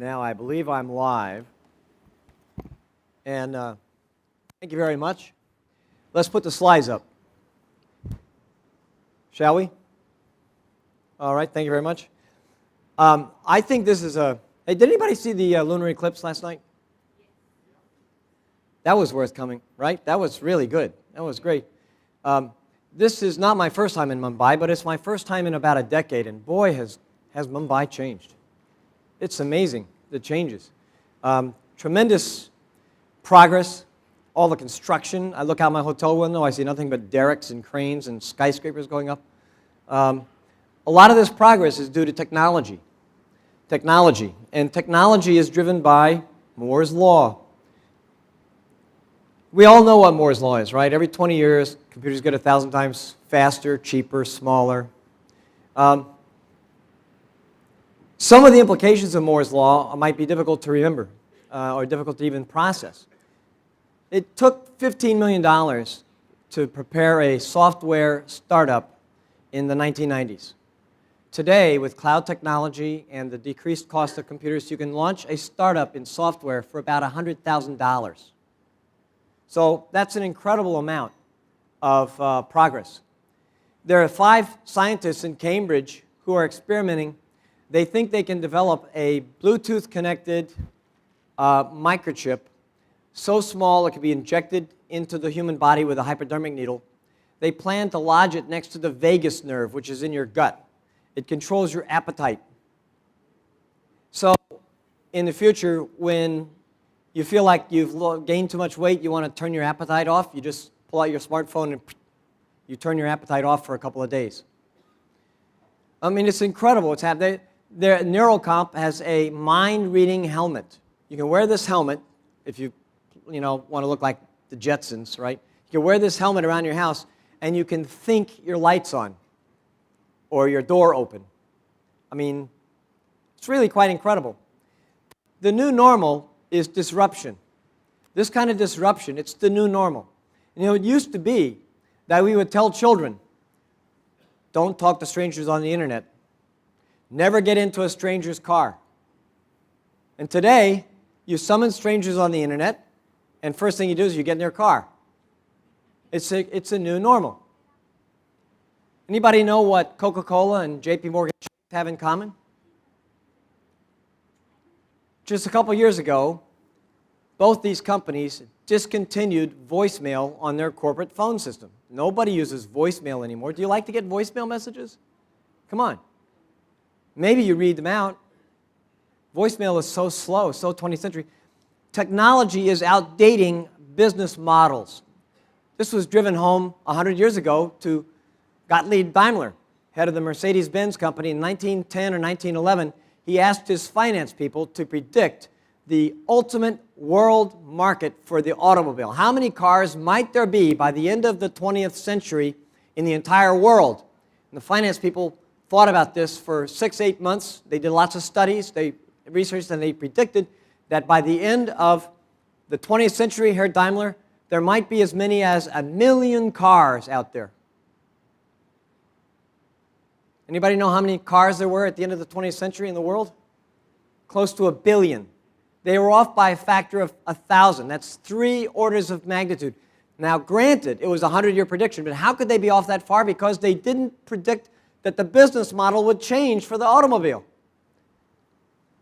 Now I believe I'm live. And thank you very much. Let's put the slides up. Shall we? All right, thank you very much. I think this is a... Hey, did anybody see the lunar eclipse last night? That was worth coming, right? That was really good. That was great. This is not my first time in Mumbai, but it's my first time in about a decade, and boy, has Mumbai changed. It's amazing, the changes. Tremendous progress, all the construction. I look out my hotel window, I see nothing but derricks and cranes and skyscrapers going up. A lot of this progress is due to technology. And technology is driven by Moore's Law. We all know what Moore's Law is, right? Every 20 years, computers get 1,000 times faster, cheaper, smaller. Some of the implications of Moore's Law might be difficult to remember or difficult to even process. It took $15 million to prepare a software startup in the 1990s. Today, with cloud technology and the decreased cost of computers, you can launch a startup in software for about $100,000. So that's an incredible amount of progress. There are 5 scientists in Cambridge who are experimenting. They think they can develop a Bluetooth-connected microchip so small it can be injected into the human body with a hypodermic needle. They plan to lodge it next to the vagus nerve, which is in your gut. It controls your appetite. So in the future, when you feel like you've gained too much weight, you want to turn your appetite off, you just pull out your smartphone and you turn your appetite off for a couple of days. I mean, it's incredible what's happening. Neurocomp has a mind-reading helmet. You can wear this helmet if you want to look like the Jetsons, right? You can wear this helmet around your house, and you can think your light's on or your door open. I mean, it's really quite incredible. The new normal is disruption. This kind of disruption, it's the new normal. It used to be that we would tell children, don't talk to strangers on the internet. Never get into a stranger's car. And today, you summon strangers on the internet, and first thing you do is you get in their car. It's a new normal. Anybody know what Coca-Cola and JP Morgan have in common? Just a couple years ago, both these companies discontinued voicemail on their corporate phone system. Nobody uses voicemail anymore. Do you like to get voicemail messages? Come on. Maybe you read them out. Voicemail is so slow, so 20th century. Technology is outdating business models. This was driven home 100 years ago to Gottlieb Daimler, head of the Mercedes-Benz company. In 1910 or 1911, he asked his finance people to predict the ultimate world market for the automobile. How many cars might there be by the end of the 20th century in the entire world? And the finance people thought about this for 6-8 months. They did lots of studies. They researched, and they predicted that by the end of the 20th century here at Daimler, there might be as many as 1 million cars out there. Anybody know how many cars there were at the end of the 20th century in the world? Close to 1 billion. They were off by a factor of 1,000. That's 3 orders of magnitude. Now, granted, it was a 100-year prediction, but how could they be off that far? Because they didn't predict that the business model would change for the automobile.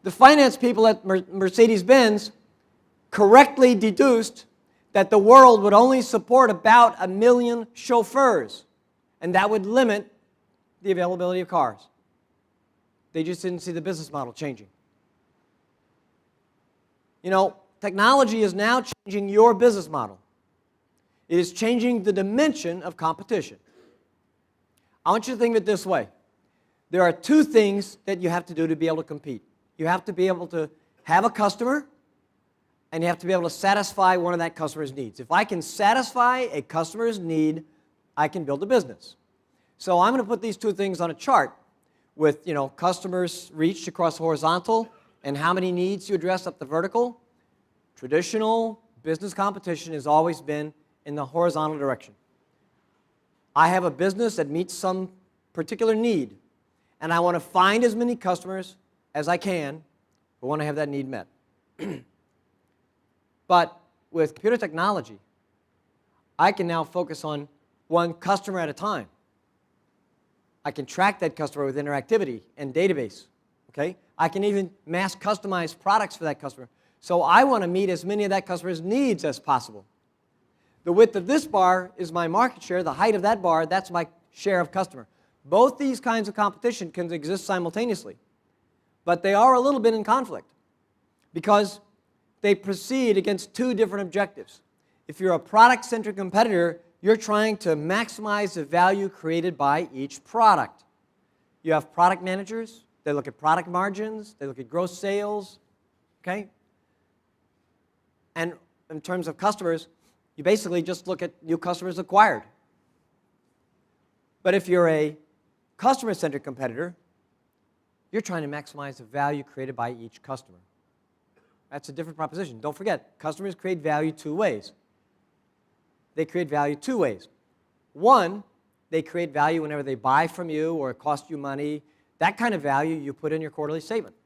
The finance people at Mercedes-Benz correctly deduced that the world would only support about 1 million chauffeurs, and that would limit the availability of cars. They just didn't see the business model changing. Technology is now changing your business model. It is changing the dimension of competition. I want you to think of it this way. There are 2 things that you have to do to be able to compete. You have to be able to have a customer, and you have to be able to satisfy one of that customer's needs. If I can satisfy a customer's need, I can build a business. So I'm going to put these 2 things on a chart with, customers reached across horizontal and how many needs you address up the vertical. Traditional business competition has always been in the horizontal direction. I have a business that meets some particular need, and I want to find as many customers as I can but want to have that need met. But with computer technology, I can now focus on one customer at a time. I can track that customer with interactivity and database. Okay? I can even mass customize products for that customer. So I want to meet as many of that customer's needs as possible. The width of this bar is my market share. The height of that bar, that's my share of customer. Both these kinds of competition can exist simultaneously, but they are a little bit in conflict because they proceed against two different objectives. If you're a product-centric competitor, you're trying to maximize the value created by each product. You have product managers. They look at product margins. They look at gross sales. Okay? And in terms of customers, you basically just look at new customers acquired. But if you're a customer-centric competitor, you're trying to maximize the value created by each customer. That's a different proposition. Don't forget, customers create value two ways. They create value two ways. One, they create value whenever they buy from you or it costs you money. That kind of value you put in your quarterly statement.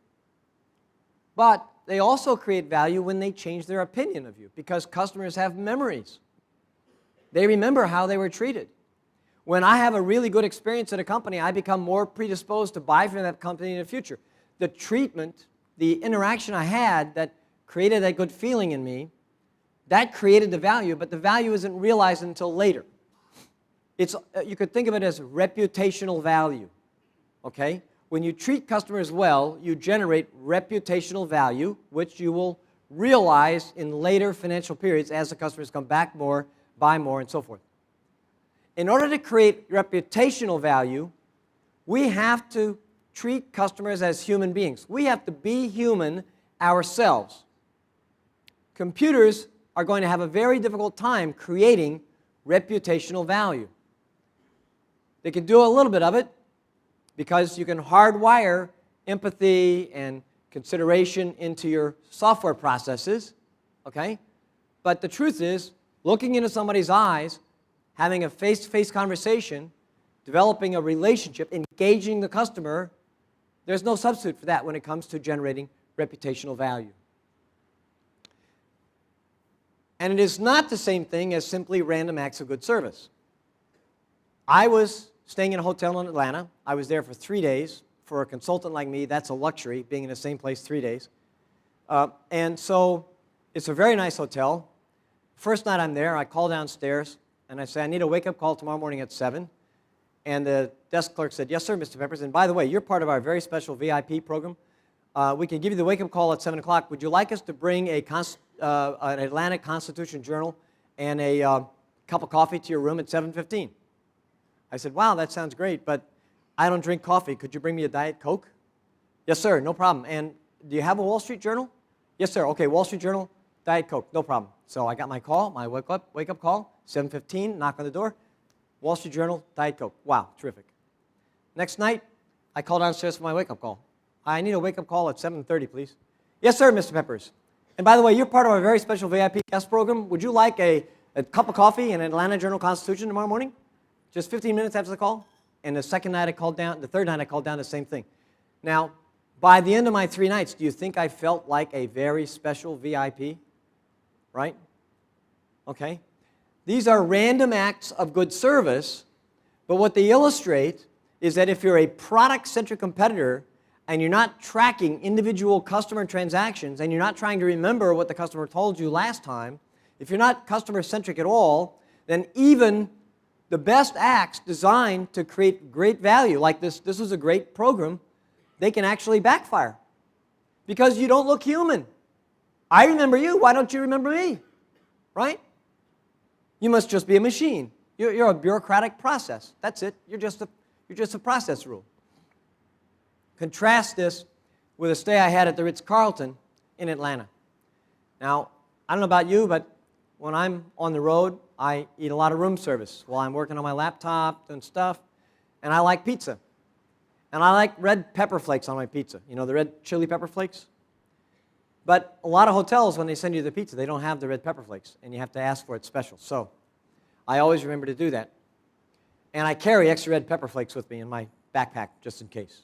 But they also create value when they change their opinion of you because customers have memories. They remember how they were treated. When I have a really good experience at a company, I become more predisposed to buy from that company in the future. The treatment, the interaction I had that created that good feeling in me, that created the value, but the value isn't realized until later. You could think of it as reputational value, okay? When you treat customers well, you generate reputational value, which you will realize in later financial periods as the customers come back more, buy more, and so forth. In order to create reputational value, we have to treat customers as human beings. We have to be human ourselves. Computers are going to have a very difficult time creating reputational value. They can do a little bit of it because you can hardwire empathy and consideration into your software processes, okay? But the truth is, looking into somebody's eyes, having a face-to-face conversation, developing a relationship, engaging the customer, there's no substitute for that when it comes to generating reputational value. And it is not the same thing as simply random acts of good service. I was staying in a hotel in Atlanta. I was there for 3 days. For a consultant like me, that's a luxury, being in the same place 3 days. And so it's a very nice hotel. First night I'm there, I call downstairs, and I say, I need a wake-up call tomorrow morning at 7. And the desk clerk said, yes, sir, Mr. Peppers. And by the way, you're part of our very special VIP program. We can give you the wake-up call at 7 o'clock. Would you like us to bring an Atlantic Constitution Journal and a cup of coffee to your room at 7:15? I said, wow, that sounds great, but I don't drink coffee. Could you bring me a Diet Coke? Yes, sir, no problem. And do you have a Wall Street Journal? Yes, sir. Okay, Wall Street Journal, Diet Coke, no problem. So I got my call, my wake-up call, 7:15, knock on the door, Wall Street Journal, Diet Coke. Wow, terrific. Next night, I call downstairs for my wake-up call. I need a wake-up call at 7:30, please. Yes, sir, Mr. Peppers. And by the way, you're part of our very special VIP guest program. Would you like a cup of coffee and an Atlanta Journal-Constitution tomorrow morning? Just 15 minutes after the call. And the third night I called down, the same thing. Now, by the end of my 3 nights, do you think I felt like a very special VIP? Right? Okay. These are random acts of good service, but what they illustrate is that if you're a product-centric competitor and you're not tracking individual customer transactions and you're not trying to remember what the customer told you last time, if you're not customer-centric at all, then even the best acts designed to create great value, like this was a great program, they can actually backfire because you don't look human. I remember you, why don't you remember me? Right? You must just be a machine. You're a bureaucratic process. That's it. You're just a process rule. Contrast this with a stay I had at the Ritz-Carlton in Atlanta. Now, I don't know about you, but when I'm on the road, I eat a lot of room service while I'm working on my laptop and stuff, and I like pizza. And I like red pepper flakes on my pizza. You know, the red chili pepper flakes? But a lot of hotels, when they send you the pizza, they don't have the red pepper flakes, and you have to ask for it special. So I always remember to do that. And I carry extra red pepper flakes with me in my backpack just in case.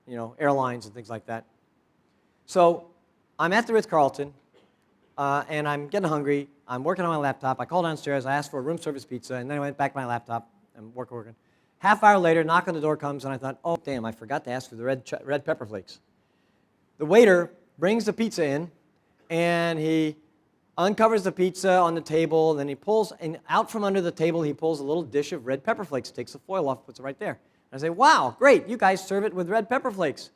You know, airlines and things like that. So I'm at the Ritz-Carlton, and I'm getting hungry. I'm working on my laptop. I called downstairs. I asked for a room service pizza, and then I went back to my laptop and working. Half hour later, knock on the door comes, and I thought, oh, damn, I forgot to ask for the red pepper flakes. The waiter brings the pizza in, and he uncovers the pizza on the table, then he pulls, and out from under the table, he pulls a little dish of red pepper flakes, takes the foil off, puts it right there. And I say, wow, great, you guys serve it with red pepper flakes.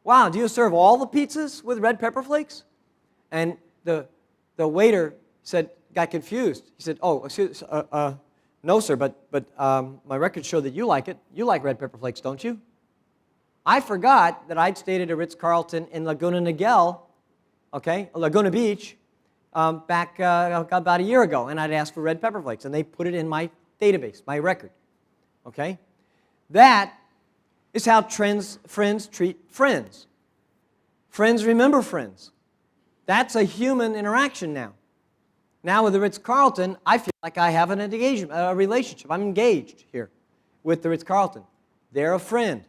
Wow, do you serve all the pizzas with red pepper flakes? And the waiter got confused. He said, oh, excuse, no, sir, but my records show that you like it. You like red pepper flakes, don't you? I forgot that I'd stayed at a Ritz-Carlton in Laguna Niguel, okay, Laguna Beach, back about a year ago, and I'd asked for red pepper flakes, and they put it in my database, my record, okay? That is how friends treat friends. Friends remember friends. That's a human interaction now. Now with the Ritz-Carlton, I feel like I have an engagement, a relationship. I'm engaged here with the Ritz-Carlton. They're a friend.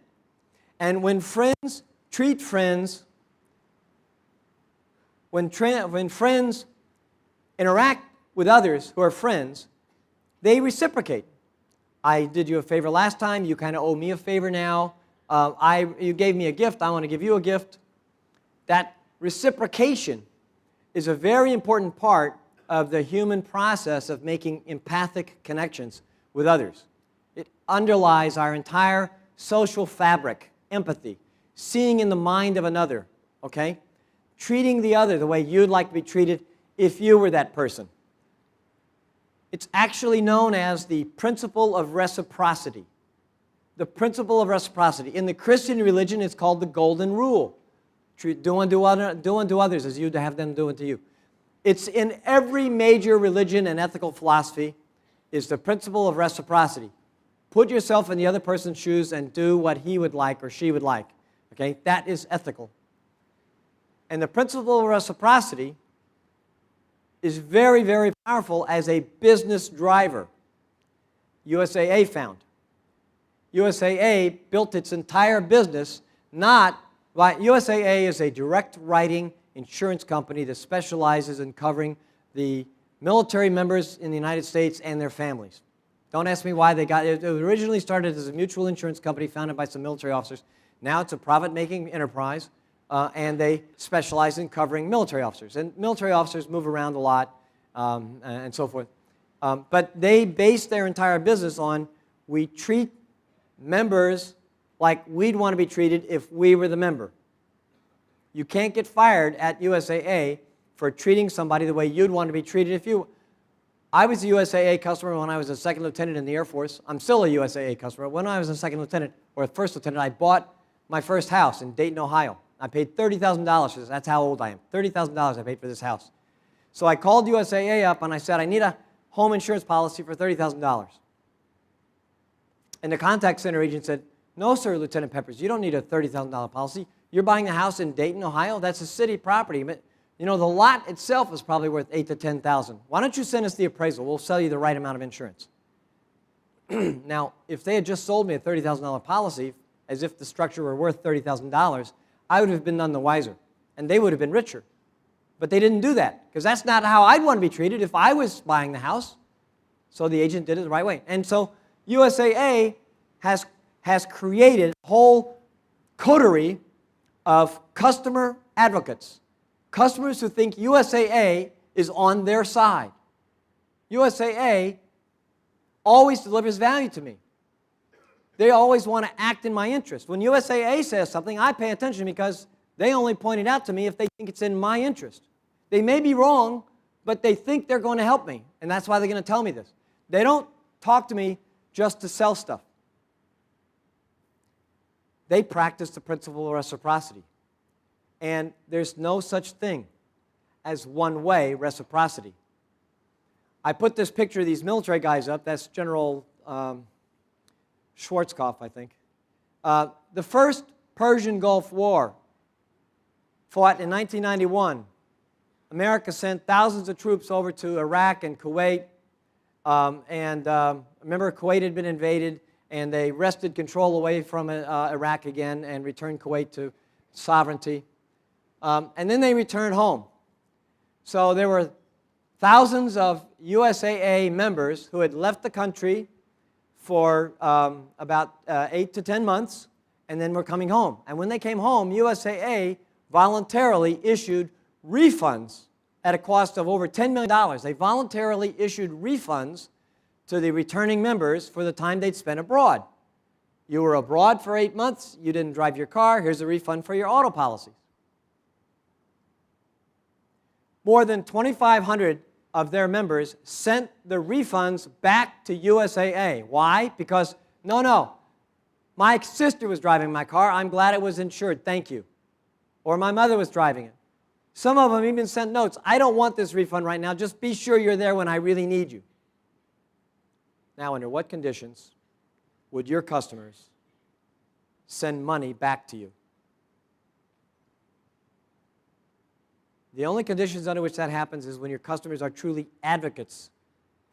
And when friends treat friends, when friends interact with others who are friends, they reciprocate. I did you a favor last time, you kind of owe me a favor now. You gave me a gift, I want to give you a gift. That reciprocation is a very important part of the human process of making empathic connections with others. It underlies our entire social fabric, empathy, seeing in the mind of another, okay? Treating the other the way you'd like to be treated if you were that person. It's actually known as the Principle of Reciprocity. The Principle of Reciprocity. In the Christian religion, it's called the Golden Rule. Do unto others as you to have them do unto you. It's in every major religion and ethical philosophy is the principle of reciprocity. Put yourself in the other person's shoes and do what he would like or she would like. Okay? That is ethical. And the principle of reciprocity is very, very powerful as a business driver. USAA found. USAA built its entire business USAA is a direct writing insurance company that specializes in covering the military members in the United States and their families. Don't ask me why they got it. It originally started as a mutual insurance company founded by some military officers. Now it's a profit-making enterprise, and they specialize in covering military officers. And military officers move around a lot and so forth. But they base their entire business on we treat members like we'd want to be treated if we were the member. You can't get fired at USAA for treating somebody the way you'd want to be treated if you... I was a USAA customer when I was a second lieutenant in the Air Force. I'm still a USAA customer. When I was a second lieutenant, or a first lieutenant, I bought my first house in Dayton, Ohio. I paid $30,000 for this. That's how old I am. $30,000 I paid for this house. So I called USAA up and I said, I need a home insurance policy for $30,000. And the contact center agent said, no, sir, Lieutenant Peppers, you don't need a $30,000 policy. You're buying a house in Dayton, Ohio. That's a city property. But, you know, the lot itself is probably worth $8,000 to $10,000. Why don't you send us the appraisal? We'll sell you the right amount of insurance. Now, if they had just sold me a $30,000 policy, as if the structure were worth $30,000, I would have been none the wiser, and they would have been richer. But they didn't do that, because that's not how I'd want to be treated if I was buying the house. So the agent did it the right way. And so USAA has created a whole coterie of customer advocates, customers who think USAA is on their side. USAA always delivers value to me. They always want to act in my interest. When USAA says something, I pay attention because they only point it out to me if they think it's in my interest. They may be wrong, but they think they're going to help me, and that's why they're going to tell me this. They don't talk to me just to sell stuff. They practice the principle of reciprocity. And there's no such thing as one-way reciprocity. I put this picture of these military guys up. That's General Schwarzkopf, I think. The first Persian Gulf War fought in 1991. America sent thousands of troops over to Iraq and Kuwait. Remember, Kuwait had been invaded, and they wrested control away from Iraq again and returned Kuwait to sovereignty. and then they returned home. So there were thousands of USAA members who had left the country for about 8 to 10 months and then were coming home. And when they came home, USAA voluntarily issued refunds at a cost of over $10 million. They voluntarily issued refunds to the returning members for the time they'd spent abroad. You were abroad for 8 months, you didn't drive your car, here's a refund for your auto policies. More than 2,500 of their members sent the refunds back to USAA. Why? Because, no, my sister was driving my car, I'm glad it was insured, thank you. Or my mother was driving it. Some of them even sent notes, I don't want this refund right now, just be sure you're there when I really need you. Now, under what conditions would your customers send money back to you? The only conditions under which that happens is when your customers are truly advocates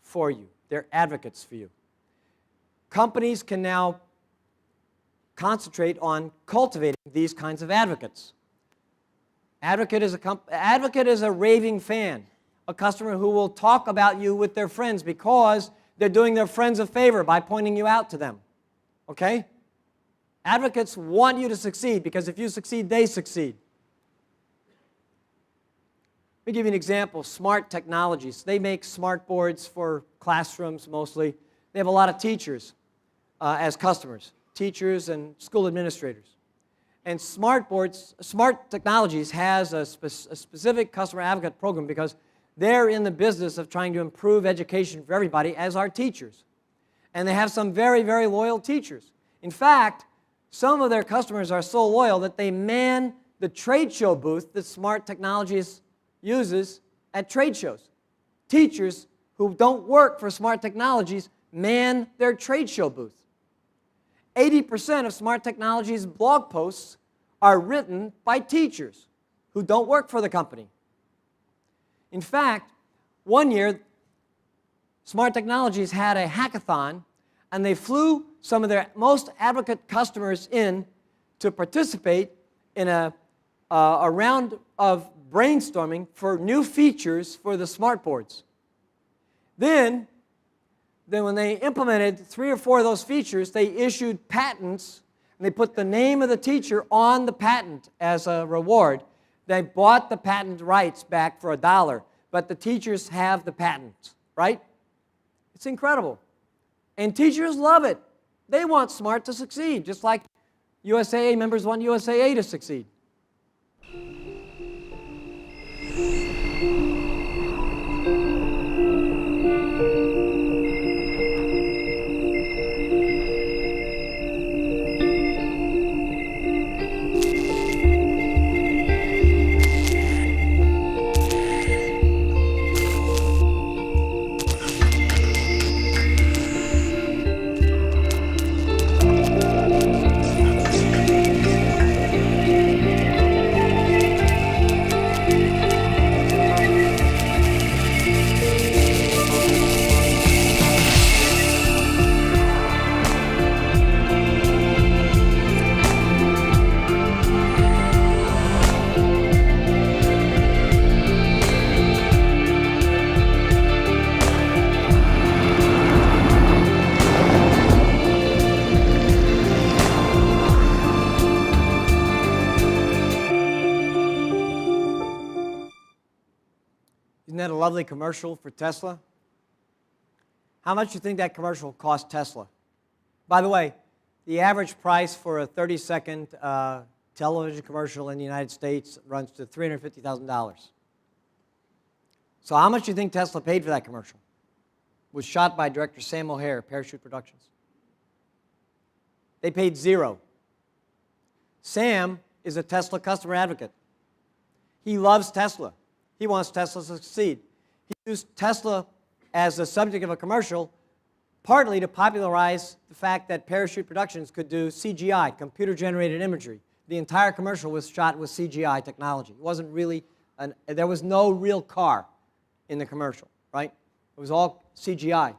for you. They're advocates for you. Companies can now concentrate on cultivating these kinds of advocates. Advocate is a raving fan, a customer who will talk about you with their friends because they're doing their friends a favor by pointing you out to them. Okay? Advocates want you to succeed because if you succeed, they succeed. Let me give you an example. Smart Technologies. They make smart boards for classrooms mostly. They have a lot of teachers as customers, teachers and school administrators. And Smart Technologies has a specific customer advocate program because they're in the business of trying to improve education for everybody, as are teachers. And they have some very, very loyal teachers. In fact, some of their customers are so loyal that they man the trade show booth that Smart Technologies uses at trade shows. Teachers who don't work for Smart Technologies man their trade show booth. 80% of Smart Technologies blog posts are written by teachers who don't work for the company. In fact, one year, Smart Technologies had a hackathon, and they flew some of their most advocate customers in to participate in a round of brainstorming for new features for the smart boards. Then when they implemented 3 or 4 of those features, they issued patents, and they put the name of the teacher on the patent as a reward. They bought the patent rights back for $1, but the teachers have the patent, right? It's incredible. And teachers love it. They want Smart to succeed, just like USAA members want USAA to succeed. Isn't that a lovely commercial for Tesla? How much do you think that commercial cost Tesla? By the way, the average price for a 30-second television commercial in the United States runs to $350,000. So how much do you think Tesla paid for that commercial? It was shot by director Sam O'Hare, Parachute Productions. They paid $0. Sam is a Tesla customer advocate. He loves Tesla. He wants Tesla to succeed. He used Tesla as the subject of a commercial partly to popularize the fact that Parachute Productions could do CGI, computer-generated imagery. The entire commercial was shot with CGI technology. It wasn't really, there was no real car in the commercial, right? It was all CGI.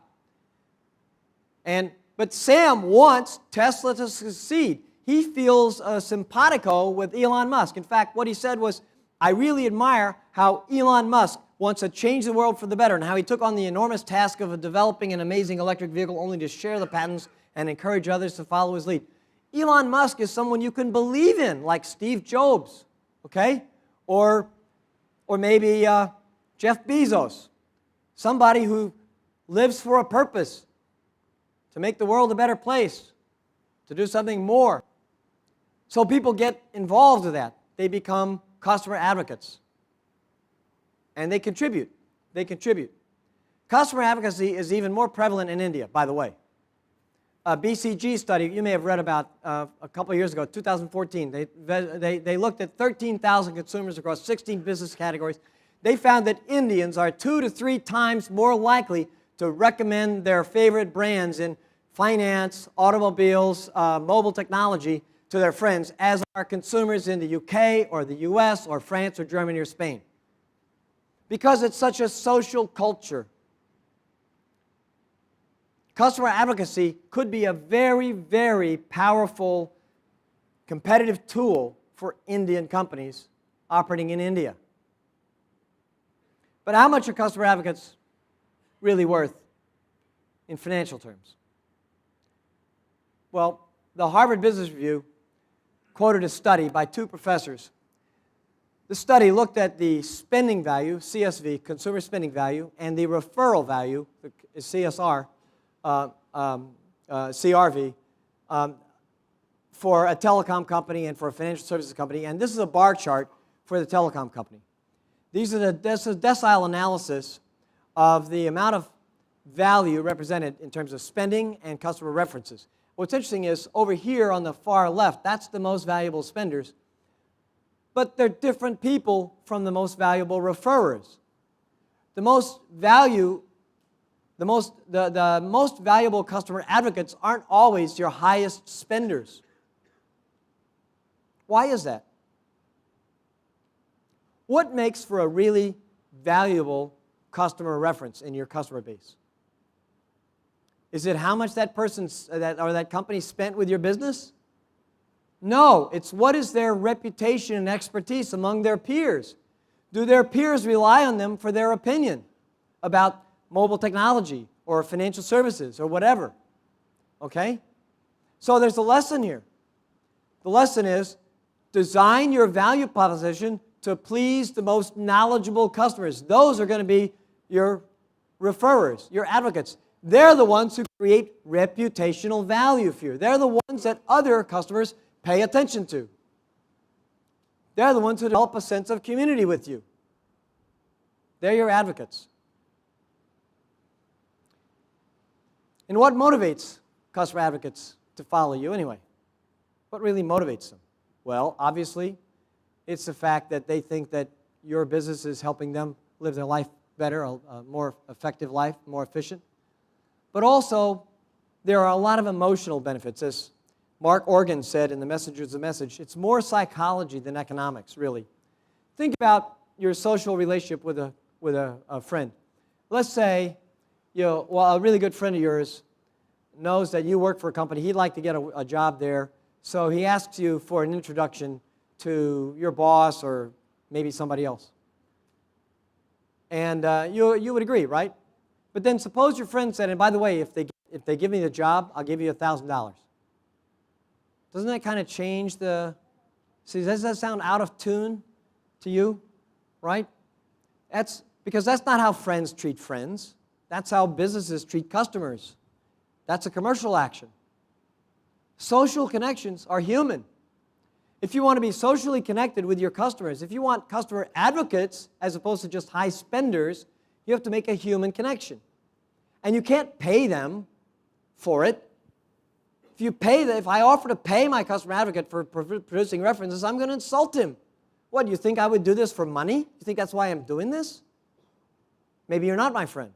But Sam wants Tesla to succeed. He feels simpatico with Elon Musk. In fact, what he said was, I really admire how Elon Musk wants to change the world for the better and how he took on the enormous task of developing an amazing electric vehicle only to share the patents and encourage others to follow his lead. Elon Musk is someone you can believe in, like Steve Jobs, okay? Or maybe Jeff Bezos, somebody who lives for a purpose, to make the world a better place, to do something more. So people get involved with that. They become customer advocates. And they contribute. They contribute. Customer advocacy is even more prevalent in India, by the way. A BCG study you may have read about a couple of years ago, 2014, they looked at 13,000 consumers across 16 business categories. They found that Indians are 2 to 3 times more likely to recommend their favorite brands in finance, automobiles, mobile technology to their friends, as are consumers in the UK or the US or France or Germany or Spain. Because it's such a social culture. Customer advocacy could be a very, very powerful competitive tool for Indian companies operating in India. But how much are customer advocates really worth in financial terms? Well, the Harvard Business Review quoted a study by 2 professors. The study looked at the spending value, CSV, consumer spending value, and the referral value, CSR, CRV, for a telecom company and for a financial services company. And this is a bar chart for the telecom company. This is a decile analysis of the amount of value represented in terms of spending and customer references. What's interesting is over here on the far left, that's the most valuable spenders. But they're different people from the most valuable referrers. The most valuable customer advocates aren't always your highest spenders. Why is that? What makes for a really valuable customer reference in your customer base? Is it how much that person or that company spent with your business? No, it's what is their reputation and expertise among their peers. Do their peers rely on them for their opinion about mobile technology or financial services or whatever? Okay? So there's a lesson here. The lesson is design your value proposition to please the most knowledgeable customers. Those are going to be your referrers, your advocates. They're the ones who create reputational value for you. They're the ones that other customers pay attention to. They're the ones who develop a sense of community with you. They're your advocates. And what motivates customer advocates to follow you anyway? What really motivates them? Well, obviously, it's the fact that they think that your business is helping them live their life better, a more effective life, more efficient. But also, there are a lot of emotional benefits. As Mark Organ said in The Messenger is the Message, it's more psychology than economics, really. Think about your social relationship with a friend. Let's say, a really good friend of yours knows that you work for a company. He'd like to get a job there, so he asks you for an introduction to your boss or maybe somebody else. And you would agree, right? But then suppose your friend said, and by the way, if they give me the job, I'll give you $1,000. Doesn't that kind of change see, does that sound out of tune to you, right? Because that's not how friends treat friends. That's how businesses treat customers. That's a commercial action. Social connections are human. If you want to be socially connected with your customers, if you want customer advocates as opposed to just high spenders, you have to make a human connection. And you can't pay them for it. If I offer to pay my customer advocate for producing references, I'm going to insult him. What, do you think I would do this for money? You think that's why I'm doing this? Maybe you're not my friend.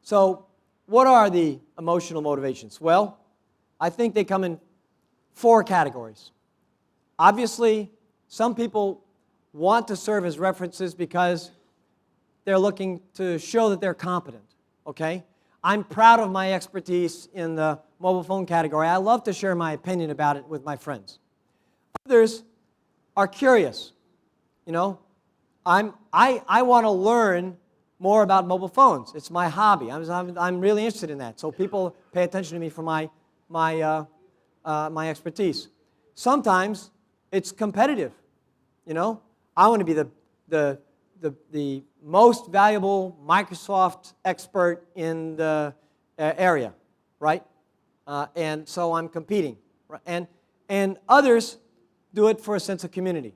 So, what are the emotional motivations? Well, I think they come in 4 categories. Obviously, some people want to serve as references because they're looking to show that they're competent, okay? I'm proud of my expertise in the mobile phone category. I love to share my opinion about it with my friends. Others are curious. You know, I want to learn more about mobile phones. It's my hobby. I'm really interested in that. So people pay attention to me for my expertise. Sometimes it's competitive. You know, I want to be the most valuable Microsoft expert in the area, right? And so I'm competing. And others do it for a sense of community,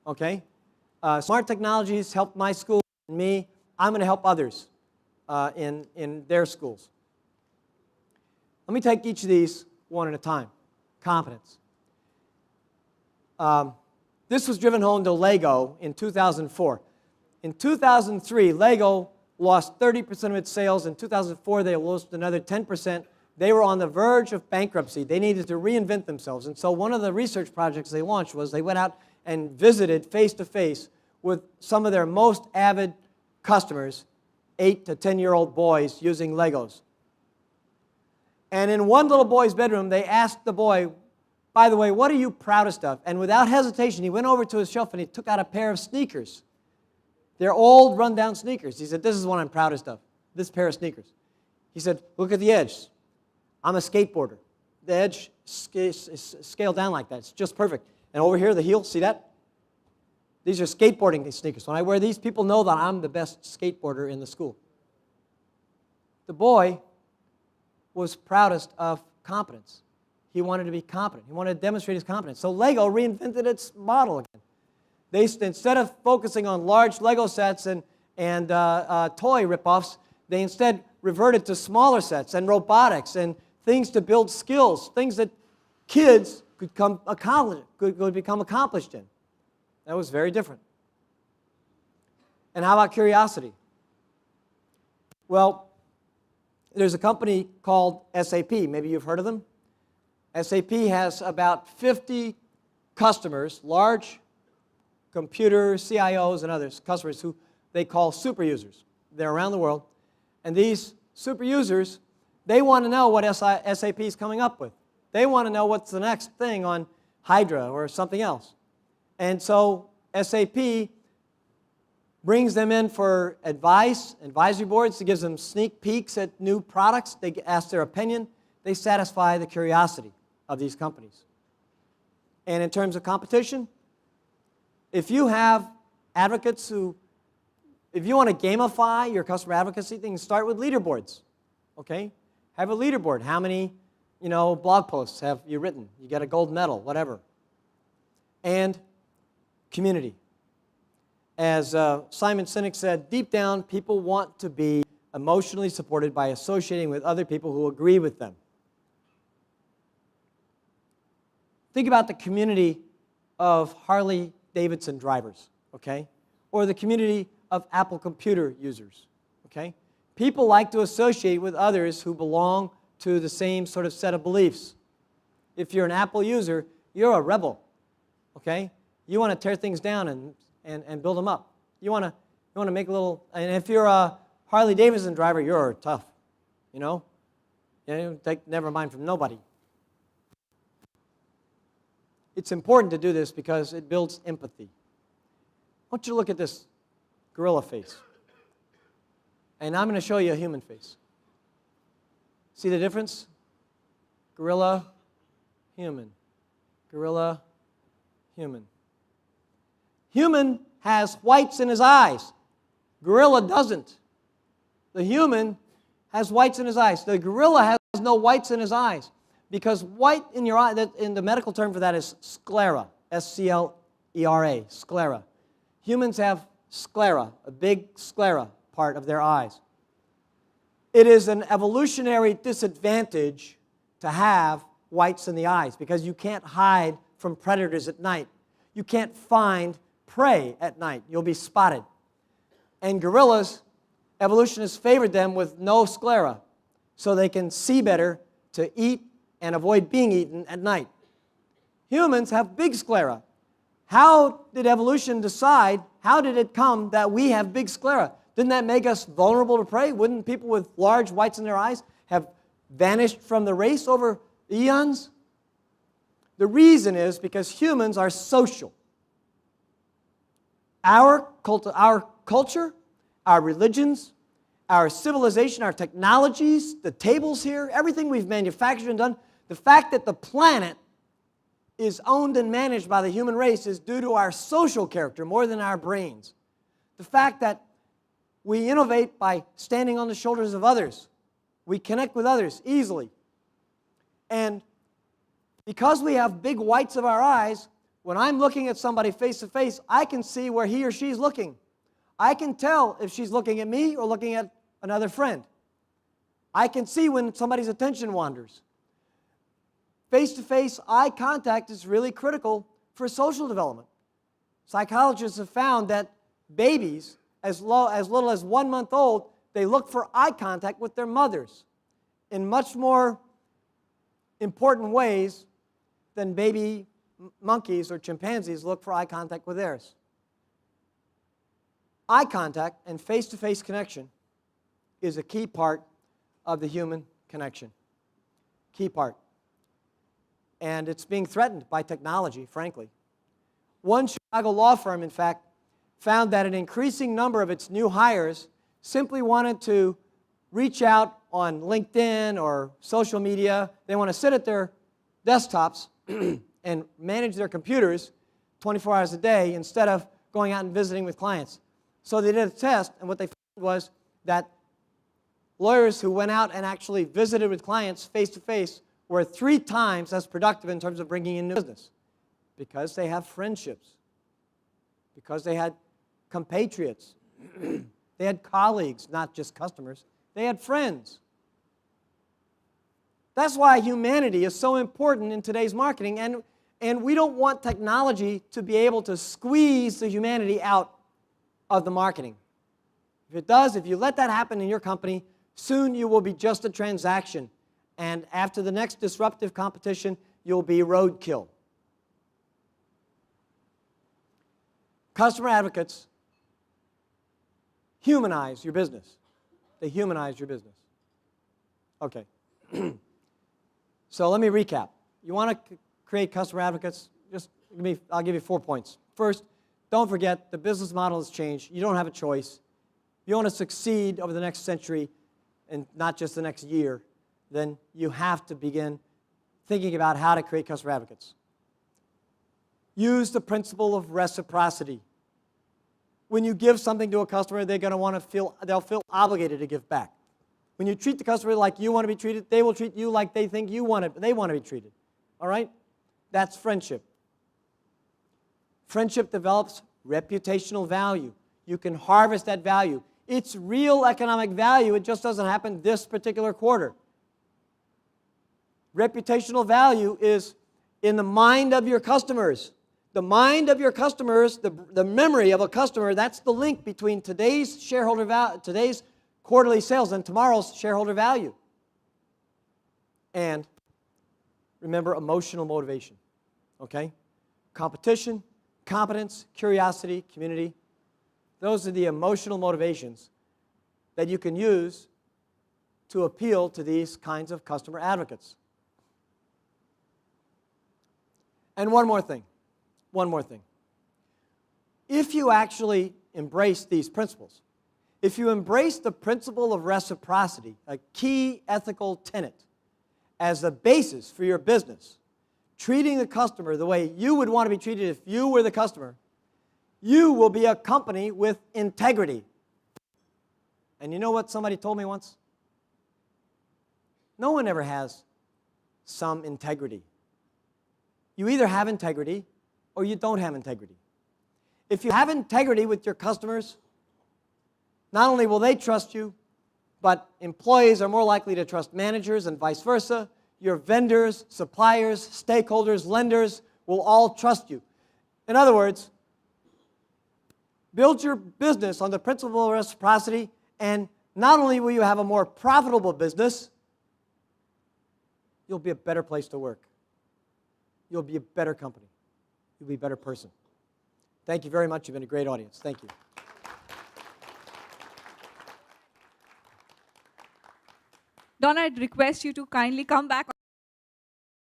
okay? Smart technologies helped my school and me. I'm going to help others in their schools. Let me take each of these one at a time. Competence. This was driven home to Lego in 2004. In 2003, Lego lost 30% of its sales. In 2004, they lost another 10%. They were on the verge of bankruptcy. They needed to reinvent themselves. And so one of the research projects they launched was they went out and visited face-to-face with some of their most avid customers, 8 to 10-year-old boys using Legos. And in one little boy's bedroom, they asked the boy, by the way, what are you proudest of? And without hesitation, he went over to his shelf and he took out a pair of sneakers. They're old, run-down sneakers. He said, this is what I'm proudest of, this pair of sneakers. He said, look at the edge. I'm a skateboarder. The edge is scaled down like that. It's just perfect. And over here, the heel, see that? These are skateboarding sneakers. When I wear these, people know that I'm the best skateboarder in the school. The boy was proudest of competence. He wanted to be competent. He wanted to demonstrate his competence. So Lego reinvented its model again. Instead of focusing on large Lego sets and toy ripoffs, they instead reverted to smaller sets and robotics and things to build skills, things that kids could become accomplished in. That was very different. And how about curiosity? Well, there's a company called SAP. Maybe you've heard of them. SAP has about 50 customers, large computer CIOs and others, customers who they call super users. They're around the world. And these super users, they want to know what SAP is coming up with. They want to know what's the next thing on Hydra or something else. And so SAP brings them in for advice, advisory boards. It gives them sneak peeks at new products. They ask their opinion. They satisfy the curiosity of these companies. And in terms of competition, if you have advocates if you want to gamify your customer advocacy thing, start with leaderboards, okay? Have a leaderboard. How many, blog posts have you written? You get a gold medal, whatever. And community. As Simon Sinek said, deep down, people want to be emotionally supported by associating with other people who agree with them. Think about the community of Harley-Davidson drivers, okay? Or the community of Apple computer users, okay? People like to associate with others who belong to the same sort of set of beliefs. If you're an Apple user, you're a rebel, okay? You want to tear things down and build them up. You want to make a little, and if you're a Harley-Davidson driver, you're tough, take never mind from nobody. It's important to do this because it builds empathy. I want you to look at this gorilla face. And I'm going to show you a human face. See the difference? Gorilla, human. Gorilla, human. Human has whites in his eyes. Gorilla doesn't. The human has whites in his eyes. The gorilla has no whites in his eyes. Because white in your eye, in the medical term for that is sclera, S-C-L-E-R-A, sclera. Humans have sclera, a big sclera part of their eyes. It is an evolutionary disadvantage to have whites in the eyes because you can't hide from predators at night. You can't find prey at night. You'll be spotted. And gorillas, evolution has favored them with no sclera so they can see better to eat and avoid being eaten at night. Humans have big sclera. How did evolution decide, how did it come that we have big sclera? Didn't that make us vulnerable to prey? Wouldn't people with large whites in their eyes have vanished from the race over eons? The reason is because humans are social. Our culture, our religions, our civilization, our technologies, the tables here, everything we've manufactured and done, the fact that the planet is owned and managed by the human race is due to our social character more than our brains. The fact that we innovate by standing on the shoulders of others. We connect with others easily. And because we have big whites of our eyes, when I'm looking at somebody face to face, I can see where he or she's looking. I can tell if she's looking at me or looking at another friend. I can see when somebody's attention wanders. Face-to-face eye contact is really critical for social development. Psychologists have found that babies, as little as 1 month old, they look for eye contact with their mothers in much more important ways than baby monkeys or chimpanzees look for eye contact with theirs. Eye contact and face-to-face connection is a key part of the human connection. Key part. And it's being threatened by technology, frankly. One Chicago law firm, in fact, found that an increasing number of its new hires simply wanted to reach out on LinkedIn or social media. They want to sit at their desktops and manage their computers 24 hours a day instead of going out and visiting with clients. So they did a test, and what they found was that lawyers who went out and actually visited with clients face-to-face were 3 times as productive in terms of bringing in new business because they have friendships, because they had compatriots, they had colleagues, not just customers, they had friends. That's why humanity is so important in today's marketing, and we don't want technology to be able to squeeze the humanity out of the marketing. If it does, if you let that happen in your company, soon you will be just a transaction, and after the next disruptive competition, you'll be roadkill. Customer advocates humanize your business. They humanize your business. Okay. So let me recap. You want to create customer advocates? I'll give you 4 points. First, don't forget the business model has changed. You don't have a choice. If you want to succeed over the next century and not just the next year, then you have to begin thinking about how to create customer advocates. Use the principle of reciprocity. When you give something to a customer, they're going to want to they'll feel obligated to give back. When you treat the customer like you want to be treated, they will treat you like they think they want to be treated. All right? That's friendship. Friendship develops reputational value. You can harvest that value. It's real economic value. It just doesn't happen this particular quarter. Reputational value is in the mind of your customers. The mind of your customers, the memory of a customer, that's the link between today's shareholder value, today's quarterly sales and tomorrow's shareholder value. And remember emotional motivation, okay? Competition, competence, curiosity, community. Those are the emotional motivations that you can use to appeal to these kinds of customer advocates. And one more thing. If you actually embrace these principles, if you embrace the principle of reciprocity, a key ethical tenet, as the basis for your business, treating the customer the way you would want to be treated if you were the customer, you will be a company with integrity. And you know what somebody told me once? No one ever has some integrity. You either have integrity or you don't have integrity. If you have integrity with your customers, not only will they trust you, but employees are more likely to trust managers and vice versa. Your vendors, suppliers, stakeholders, lenders will all trust you. In other words, build your business on the principle of reciprocity, and not only will you have a more profitable business, you'll be a better place to work. You'll be a better company. You'll be a better person. Thank you very much. You've been a great audience. Thank you. Don, I'd request you to kindly come back